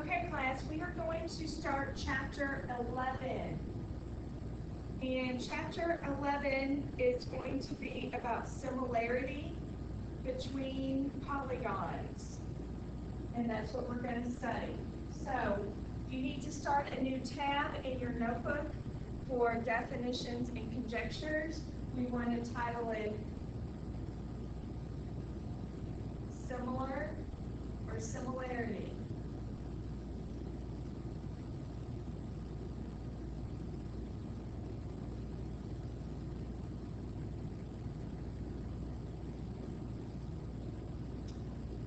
Okay, class, we are going to start chapter 11. And chapter 11 is going to be about similarity between polygons. And that's what we're going to study. So, you need to start a new tab in your notebook for definitions and conjectures. We want to title it Similar or Similarity.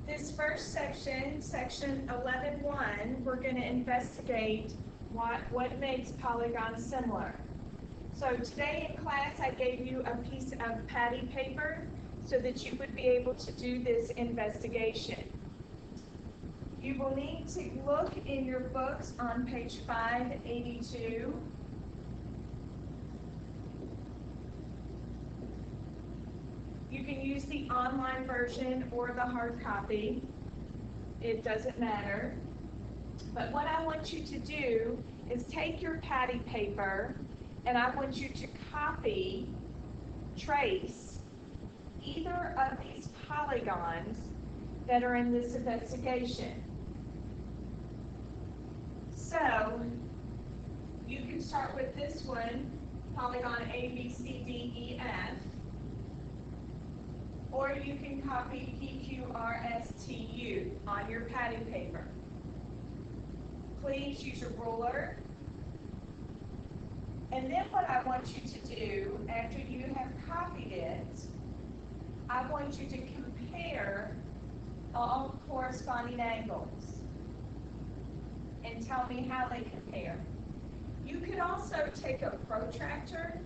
This first section, section 11.1, we're going to investigate what makes polygons similar. So today in class I gave you a piece of patty paper so that you would be able to do this investigation. You will need to look in your books on page 582. You can use the online version or the hard copy. It doesn't matter. But what I want you to do is take your patty paper and I want you to copy, trace either of these polygons that are in this investigation. So you can start with this one, polygon A, B, C, D, E, F. Or you can copy P, Q, R, S, T, U on your patty paper. Please use your ruler. And then what I want you to do, after you have copied it, I want you to compare all corresponding angles and tell me how they compare. You could also take a protractor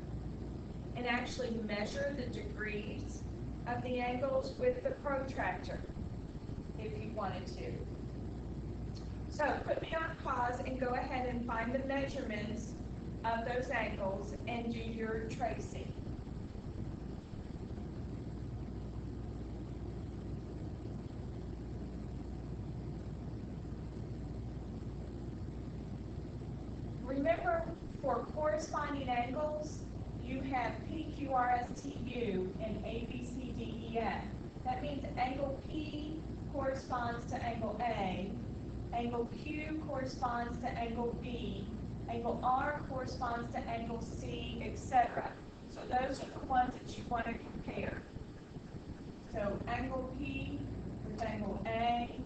and actually measure the degrees of the angles with the protractor if you wanted to. So put me on pause and go ahead and find the measurements of those angles and do your tracing. Remember, for corresponding angles, you have P, Q, R, S, T, U, and A, B, C, D, E, F. That means angle P corresponds to angle A, angle Q corresponds to angle B, angle R corresponds to angle C, etc. So those are the ones that you want to compare. So angle P with angle A,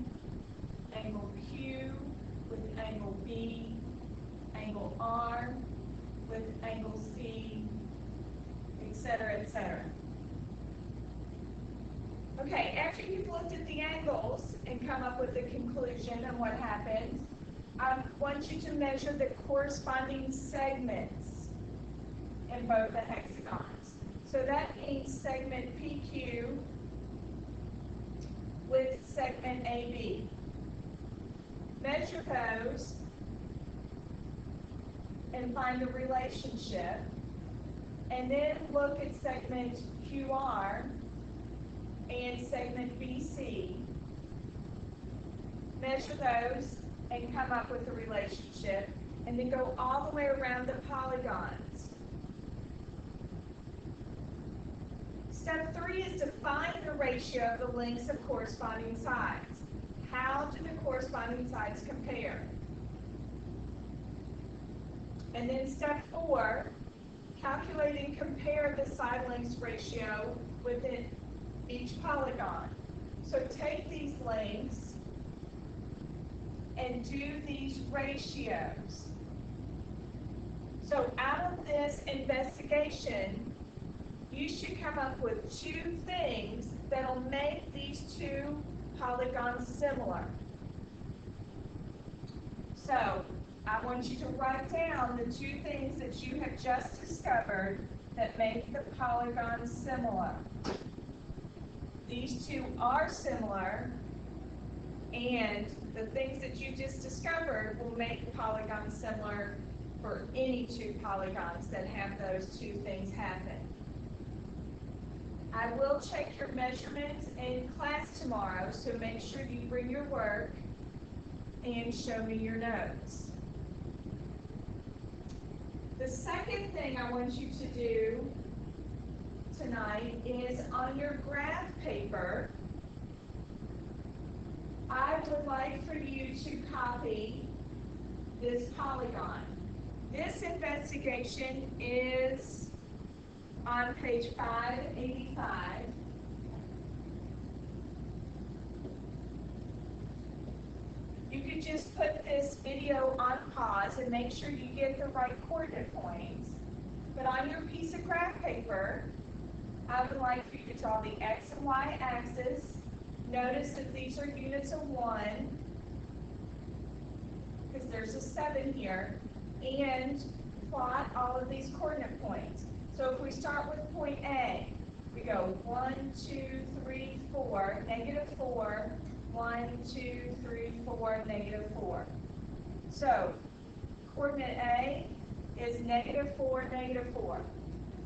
angle Q with angle B, angle R with angle C, etc., etc. Okay, after you've looked at the angles and come up with a conclusion on what happens, I want you to measure the corresponding segments in both the hexagons. So that means segment PQ with segment AB. Measure those and find the relationship, and then look at segment QR and segment BC, measure those and come up with a relationship, and then go all the way around the polygons. Step 3 is to find the ratio of the lengths of corresponding sides. How do the corresponding sides compare? And then step 4, calculate and compare the side lengths ratio within each polygon. So take these lengths and do these ratios. So out of this investigation, you should come up with 2 things that'll make these 2 polygons similar. So I want you to write down the 2 things that you have just discovered that make the polygons similar. These 2 are similar, and the things that you just discovered will make polygons similar for any 2 polygons that have those 2 things happen. I will check your measurements in class tomorrow, so make sure you bring your work and show me your notes. The second thing I want you to do tonight is on your graph paper, I would like for you to copy this polygon. This investigation is on page 585. You could just put this video on pause and make sure you get the right coordinate points. But on your piece of graph paper, I would like for you to draw the X and Y axis. Notice that these are units of 1, because there's a 7 here, and plot all of these coordinate points. So if we start with point A, we go 1, 2, 3, 4, -4, 1, 2, 3, 4, -4. So coordinate A is -4, -4,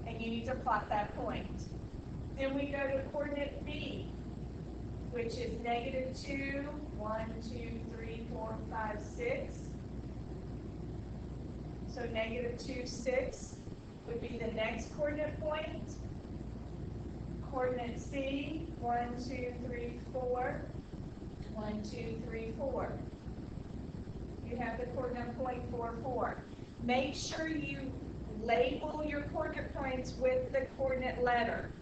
and you need to plot that point. Then we go to coordinate B, which is -2, 1, 2, 3, 4, 5, 6. So -2, 6 would be the next coordinate point. Coordinate C, 1, 2, 3, 4, 1, 2, 3, 4. You have the coordinate point 4, 4. Make sure you label your coordinate points with the coordinate letter.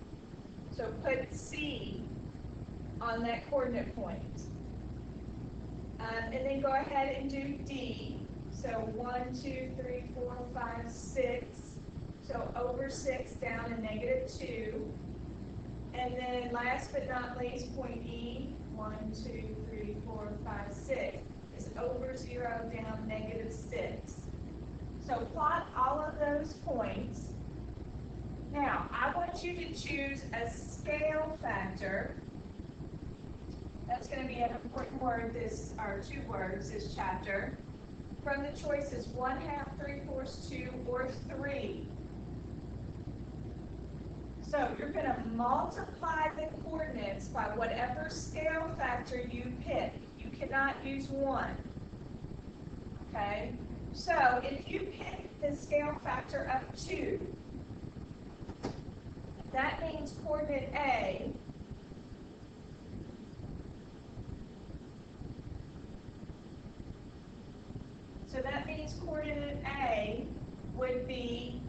So put C on that coordinate point. And then go ahead and do D. So 1, 2, 3, 4, 5, 6. So over 6 down to -2. And then last but not least, point E, 1, 2, 3, 4, 5, 6. Is over 0 down -6. So plot all of those points. Now, I want you to choose a scale factor. That's going to be an important word, or 2 words, this chapter. From the choices 1/2, 3/4, 2, or 3. So you're going to multiply the coordinates by whatever scale factor you pick. You cannot use 1. Okay? So if you pick the scale factor of 2, that means coordinate A would be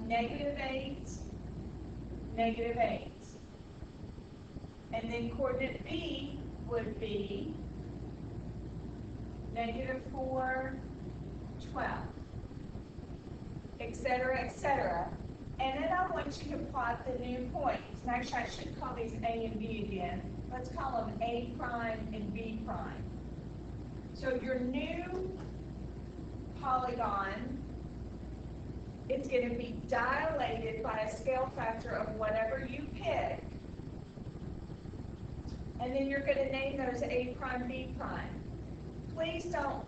-8, -8. And then coordinate B would be -4, 12, etc., etc. And then I want you to plot the new points. And actually, I should call these A and B again. Let's call them A prime and B prime. So your new polygon is going to be dilated by a scale factor of whatever you pick. And then you're going to name those A prime, B prime. Please don't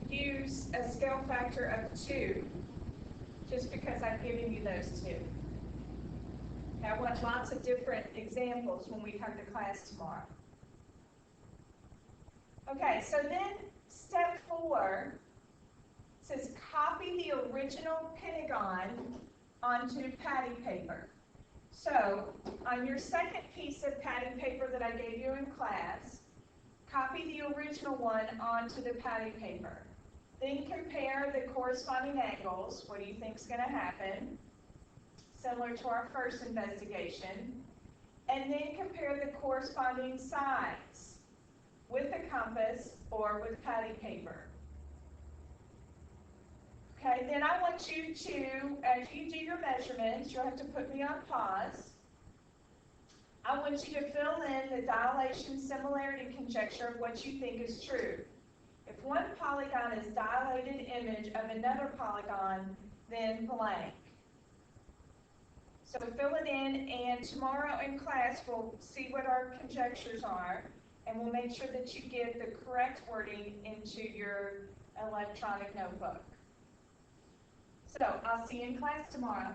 use a scale factor of 2 just because I've given you those 2. I want lots of different examples when we come to class tomorrow. Okay, so then step 4 says copy the original pentagon onto patty paper. So on your second piece of patty paper that I gave you in class, copy the original one onto the patty paper. Then compare the corresponding angles. What do you think is going to happen? Similar to our first investigation. And then compare the corresponding sides with the compass or with patty paper. Okay, then I want you to, as you do your measurements, you'll have to put me on pause. I want you to fill in the dilation similarity conjecture of what you think is true. If one polygon is dilated image of another polygon, then blank. So fill it in, and tomorrow in class we'll see what our conjectures are, and we'll make sure that you get the correct wording into your electronic notebook. So I'll see you in class tomorrow.